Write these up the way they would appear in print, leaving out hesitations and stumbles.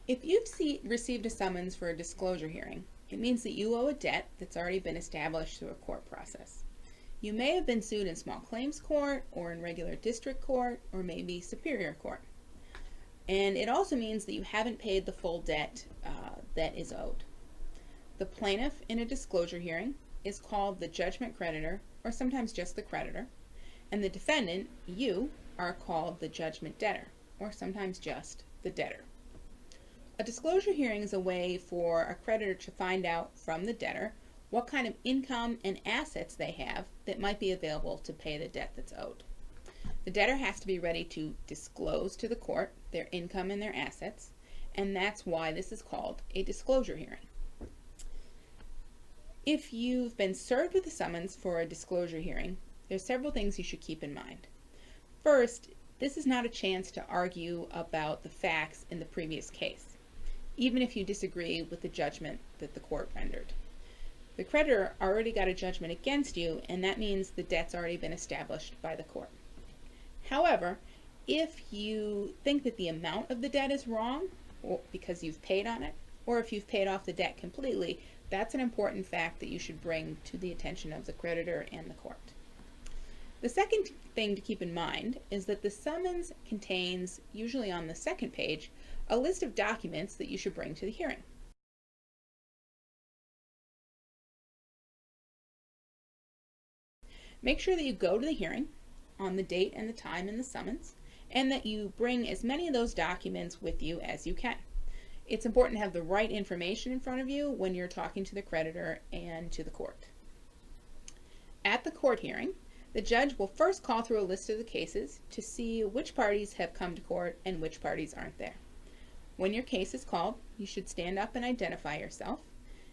If you've received a summons for a disclosure hearing, it means that you owe a debt that's already been established through a court process. You may have been sued in small claims court or in regular district court or maybe superior court. And it also means that you haven't paid the full debt that is owed. The plaintiff in a disclosure hearing is called the judgment creditor, or sometimes just the creditor, and the defendant, you, are called the judgment debtor, or sometimes just the debtor. A disclosure hearing is a way for a creditor to find out from the debtor what kind of income and assets they have that might be available to pay the debt that's owed. The debtor has to be ready to disclose to the court their income and their assets, and that's why this is called a disclosure hearing. If you've been served with a summons for a disclosure hearing, there's several things you should keep in mind. First, this is not a chance to argue about the facts in the previous case, even if you disagree with the judgment that the court rendered. The creditor already got a judgment against you, and that means the debt's already been established by the court. However, if you think that the amount of the debt is wrong, or because you've paid on it, or if you've paid off the debt completely, that's an important fact that you should bring to the attention of the creditor and the court. The second thing to keep in mind is that the summons contains, usually on the second page, a list of documents that you should bring to the hearing. Make sure that you go to the hearing on the date and the time in the summons, and that you bring as many of those documents with you as you can. It's important to have the right information in front of you when you're talking to the creditor and to the court. At the court hearing, the judge will first call through a list of the cases to see which parties have come to court and which parties aren't there. When your case is called, you should stand up and identify yourself,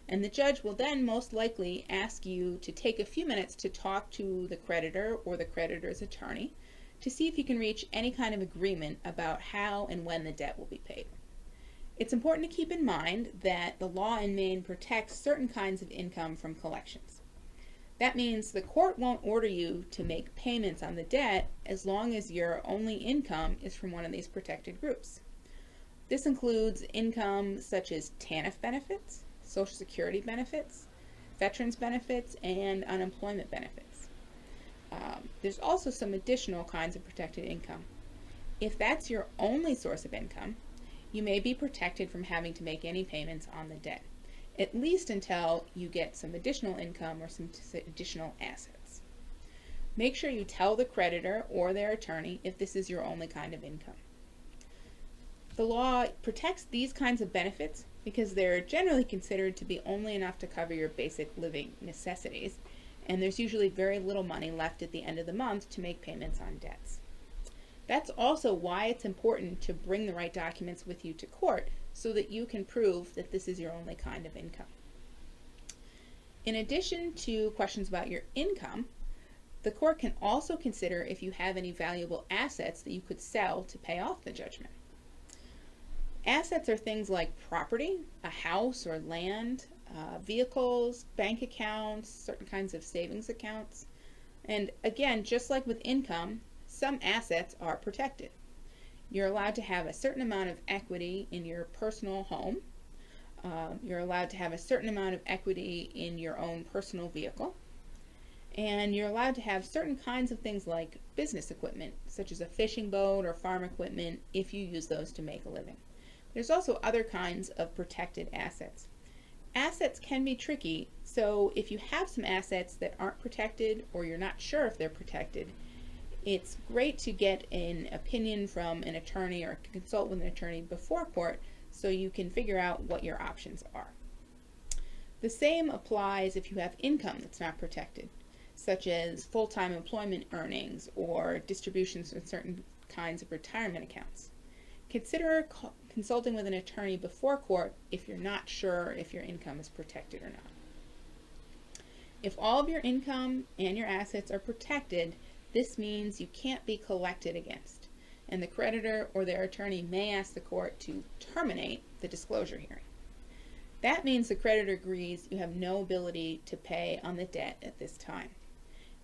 and the judge will then most likely ask you to take a few minutes to talk to the creditor or the creditor's attorney to see if you can reach any kind of agreement about how and when the debt will be paid. It's important to keep in mind that the law in Maine protects certain kinds of income from collections. That means the court won't order you to make payments on the debt as long as your only income is from one of these protected groups. This includes income such as TANF benefits, Social Security benefits, veterans benefits, and unemployment benefits. There's also some additional kinds of protected income. If that's your only source of income, you may be protected from having to make any payments on the debt, at least until you get some additional income or some additional assets. Make sure you tell the creditor or their attorney if this is your only kind of income. The law protects these kinds of benefits because they're generally considered to be only enough to cover your basic living necessities, and there's usually very little money left at the end of the month to make payments on debts. That's also why it's important to bring the right documents with you to court so that you can prove that this is your only kind of income. In addition to questions about your income, the court can also consider if you have any valuable assets that you could sell to pay off the judgment. Assets are things like property, a house or land, vehicles, bank accounts, certain kinds of savings accounts. And again, just like with income, some assets are protected. You're allowed to have a certain amount of equity in your personal home. You're allowed to have a certain amount of equity in your own personal vehicle. And you're allowed to have certain kinds of things like business equipment, such as a fishing boat or farm equipment, if you use those to make a living. There's also other kinds of protected assets. Assets can be tricky, so if you have some assets that aren't protected or you're not sure if they're protected, it's great to get an opinion from an attorney or consult with an attorney before court so you can figure out what your options are. The same applies if you have income that's not protected, such as full-time employment earnings or distributions from certain kinds of retirement accounts. Consider consulting with an attorney before court if you're not sure if your income is protected or not. If all of your income and your assets are protected, this means you can't be collected against, and the creditor or their attorney may ask the court to terminate the disclosure hearing. That means the creditor agrees you have no ability to pay on the debt at this time.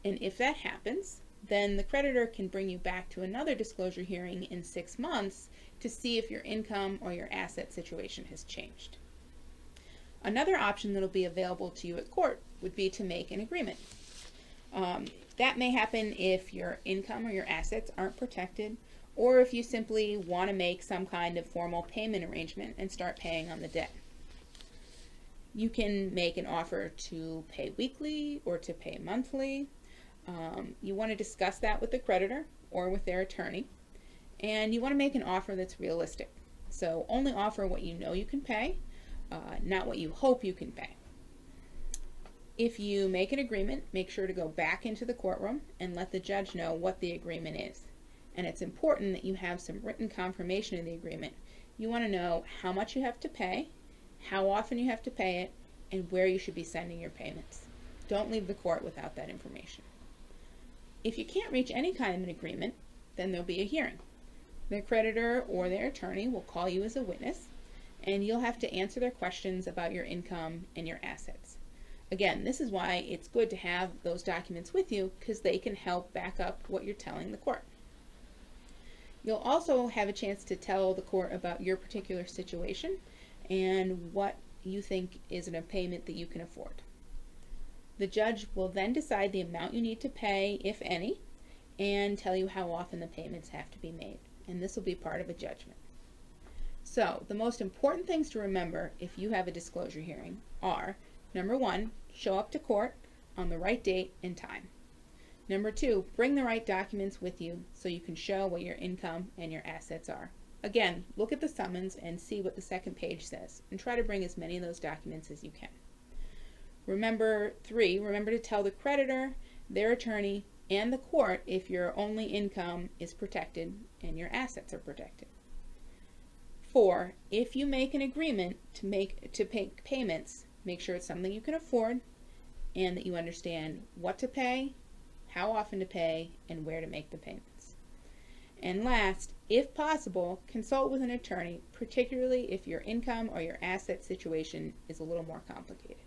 And if that happens, then the creditor can bring you back to another disclosure hearing in 6 months to see if your income or your asset situation has changed. Another option that will be available to you at court would be to make an agreement. That may happen if your income or your assets aren't protected, or if you simply want to make some kind of formal payment arrangement and start paying on the debt. You can make an offer to pay weekly or to pay monthly. You want to discuss that with the creditor or with their attorney, and you want to make an offer that's realistic. So only offer what you know you can pay, not what you hope you can pay. If you make an agreement, make sure to go back into the courtroom and let the judge know what the agreement is. And it's important that you have some written confirmation of the agreement. You want to know how much you have to pay, how often you have to pay it, and where you should be sending your payments. Don't leave the court without that information. If you can't reach any kind of an agreement, then there'll be a hearing. The creditor or their attorney will call you as a witness, and you'll have to answer their questions about your income and your assets. Again, this is why it's good to have those documents with you, because they can help back up what you're telling the court. You'll also have a chance to tell the court about your particular situation and what you think is a payment that you can afford. The judge will then decide the amount you need to pay, if any, and tell you how often the payments have to be made. And this will be part of a judgment. So, the most important things to remember if you have a disclosure hearing are, number 1, show up to court on the right date and time. Number 2, bring the right documents with you so you can show what your income and your assets are. Again, look at the summons and see what the second page says, and try to bring as many of those documents as you can. Remember 3, remember to tell the creditor, their attorney, and the court if your only income is protected and your assets are protected. 4, if you make an agreement to pay payments, make sure it's something you can afford and that you understand what to pay, how often to pay, and where to make the payments. And last, if possible, consult with an attorney, particularly if your income or your asset situation is a little more complicated.